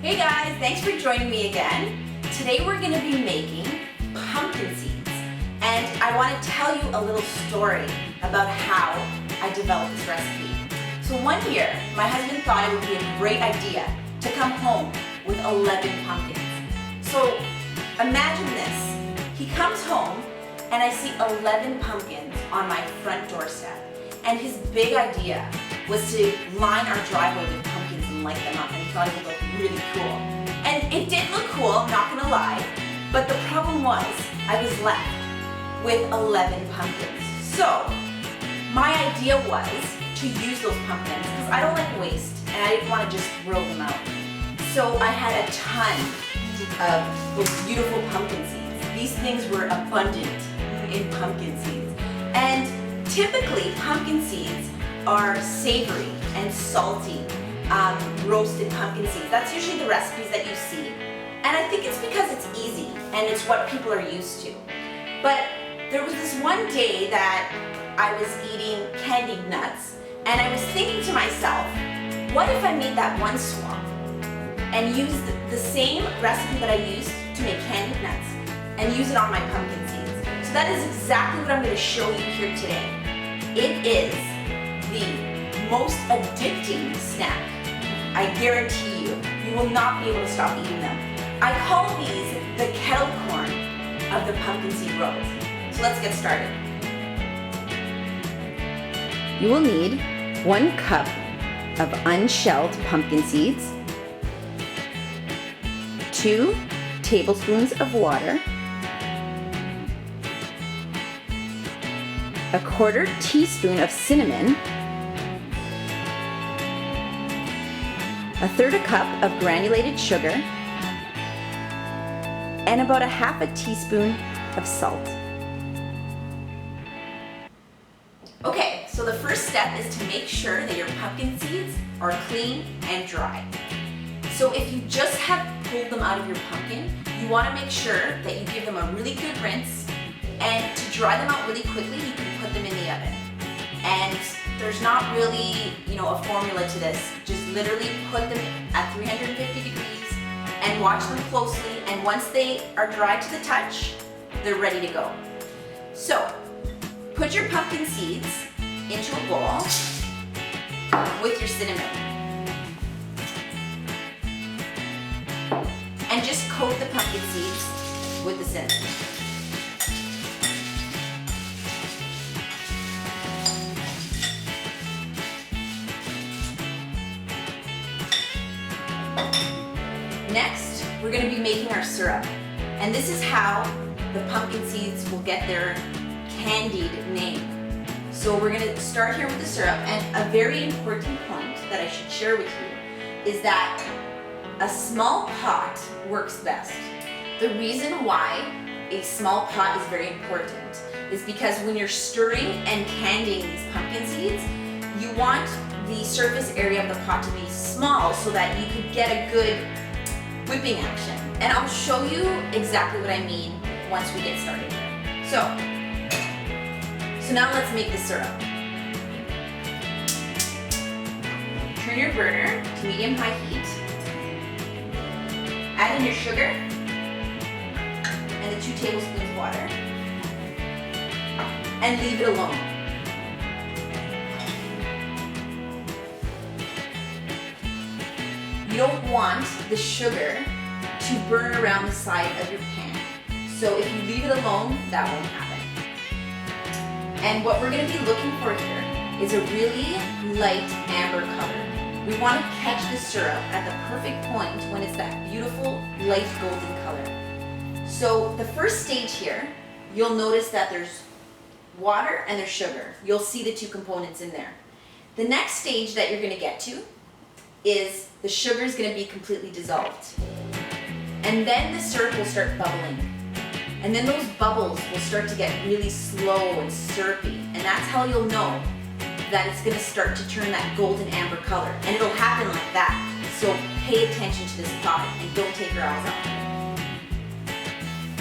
Hey guys, thanks for joining me again. Today we're going to be making pumpkin seeds, and I want to tell you a little story about how I developed this recipe. So one year, my husband thought it would be a great idea to come home with 11 pumpkins. So imagine this, he comes home and I see 11 pumpkins on my front doorstep, and his big idea was to line our driveway with pumpkins and light them up, and he thought it would look really cool. And it did look cool, I'm not gonna lie, but the problem was I was left with 11 pumpkins. So my idea was to use those pumpkins because I don't like waste and I didn't want to just throw them out. So I had a ton of those beautiful pumpkin seeds. These things were abundant in pumpkin seeds. And typically pumpkin seeds are savory and salty, roasted pumpkin seeds. That's usually the recipes that you see. And I think it's because it's easy and it's what people are used to. But there was this one day that I was eating candied nuts, and I was thinking to myself, what if I made that one swap and used the same recipe that I used to make candied nuts and use it on my pumpkin seeds? So that is exactly what I'm going to show you here today. It is the most addicting snack. I guarantee you, you will not be able to stop eating them. I call these the kettle corn of the pumpkin seed world. So let's get started. You will need 1 cup of unshelled pumpkin seeds, 2 tablespoons of water, 1/4 teaspoon of cinnamon, 1/3 cup of granulated sugar, and about 1/2 teaspoon of salt. Okay, so the first step is to make sure that your pumpkin seeds are clean and dry. So if you just have pulled them out of your pumpkin, you want to make sure that you give them a really good rinse, and to dry them out really quickly, you can put them in the oven. And there's not really, a formula to this. Just literally put them at 350 degrees and watch them closely, and once they are dry to the touch, they're ready to go. So, put your pumpkin seeds into a bowl with your cinnamon. And just coat the pumpkin seeds with the cinnamon. Next, we're going to be making our syrup. And this is how the pumpkin seeds will get their Candied name. So we're going to start here with the syrup, and a very important point that I should share with you is that a small pot works best. The reason why a small pot is very important is because when you're stirring and candying these pumpkin seeds, you want the surface area of the pot to be small so that you could get a good whipping action. And I'll show you exactly what I mean once we get started. So now let's make the syrup. Turn your burner to medium-high heat. Add in your sugar and the 2 tablespoons of water, and leave it alone. You don't want the sugar to burn around the side of your pan. So if you leave it alone, that won't happen. And what we're going to be looking for here is a really light amber color. We want to catch the syrup at the perfect point when it's that beautiful light golden color. So the first stage here, you'll notice that there's water and there's sugar. You'll see the 2 components in there. The next stage that you're going to get to is the sugar is going to be completely dissolved. And then the syrup will start bubbling. And then those bubbles will start to get really slow and syrupy. And that's how you'll know that it's going to start to turn that golden amber color. And it'll happen like that. So pay attention to this pot and don't take your eyes off it.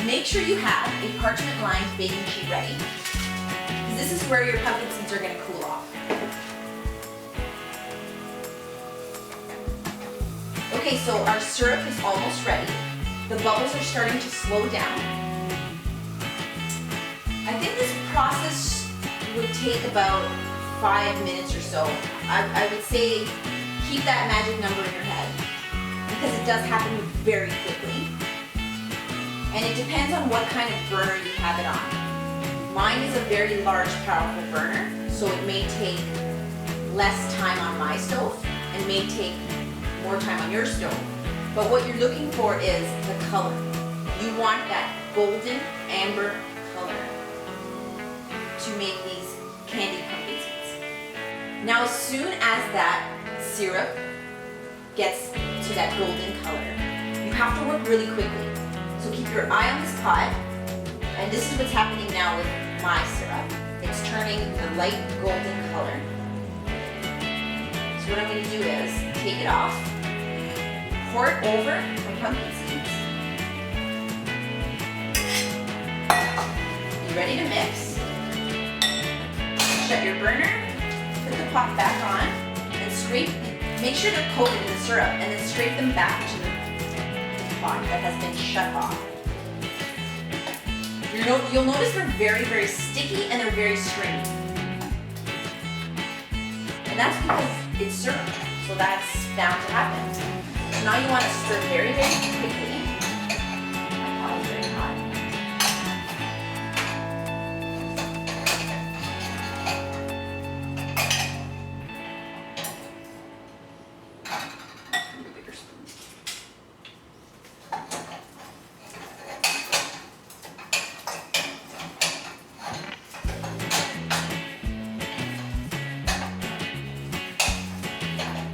Make sure you have a parchment-lined baking sheet ready, because this is where your pumpkin seeds are going to cool off. Okay, Okay, so our syrup is almost ready. The bubbles are starting to slow down. I think this process would take about 5 minutes or so. I would say keep that magic number in your head because it does happen very quickly. And it depends on what kind of burner you have it on. Mine is a very large, powerful burner, so it may take less time on my stove and may take more time on your stove. But what you're looking for is the color. You want that golden amber color to make these candied pumpkin seeds. Now, as soon as that syrup gets to that golden color, you have to work really quickly. So keep your eye on this pot, and this is what's happening now with my syrup. It's turning the light golden color. So what I'm going to do is take it off, pour it over the pumpkin seeds. You ready to mix? Shut your burner, put the pot back on, and scrape. Make sure they're coated in the syrup, and then scrape them back to the pot that has been shut off. You'll notice they're very, very sticky and they're very stringy. And that's because it's syrup, so that's bound to happen. So now you want to stir very, very quickly. My pot is very hot. Need a bigger spoon.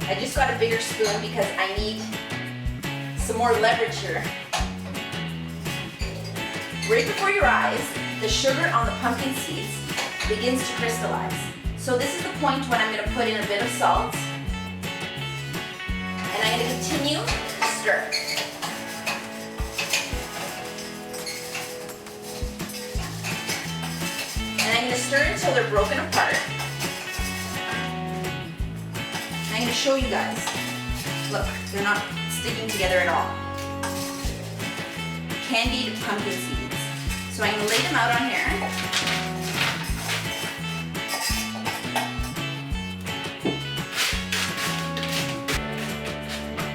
I just got a bigger spoon because I need some more leverage here. Right before your eyes, the sugar on the pumpkin seeds begins to crystallize. So this is the point when I'm going to put in a bit of salt. And I'm going to continue to stir. And I'm going to stir until they're broken apart. I'm going to show you guys. Look, they're not sticking together at all. Candied pumpkin seeds. So I'm going to lay them out on here.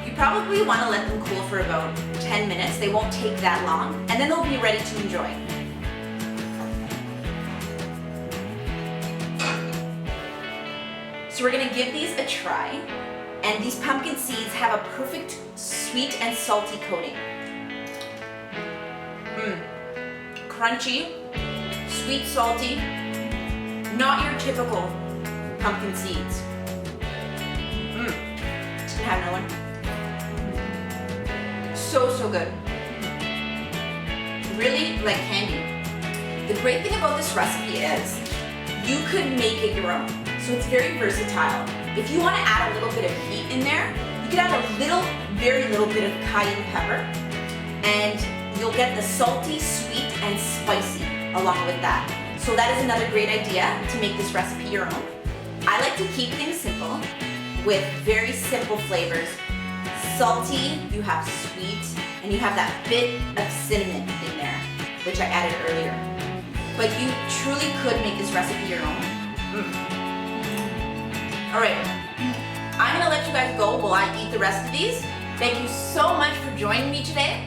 You probably want to let them cool for about 10 minutes. They won't take that long. And then they'll be ready to enjoy. So we're gonna give these a try, and these pumpkin seeds have a perfect sweet and salty coating. Crunchy, sweet, salty, not your typical pumpkin seeds. Can I have another one? So good. Really like candy. The great thing about this recipe is you could make it your own. So it's very versatile. If you want to add a little bit of heat in there, you could add a little, very little bit of cayenne pepper, and you'll get the salty, sweet, and spicy along with that. So that is another great idea to make this recipe your own. I like to keep things simple with very simple flavors. Salty, you have sweet, and you have that bit of cinnamon in there, which I added earlier. But you truly could make this recipe your own. All right, I'm gonna let you guys go while I eat the rest of these. Thank you so much for joining me today.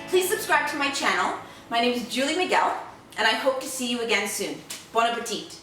Please subscribe to my channel. My name is Julie Miguel, and I hope to see you again soon. Bon appetit.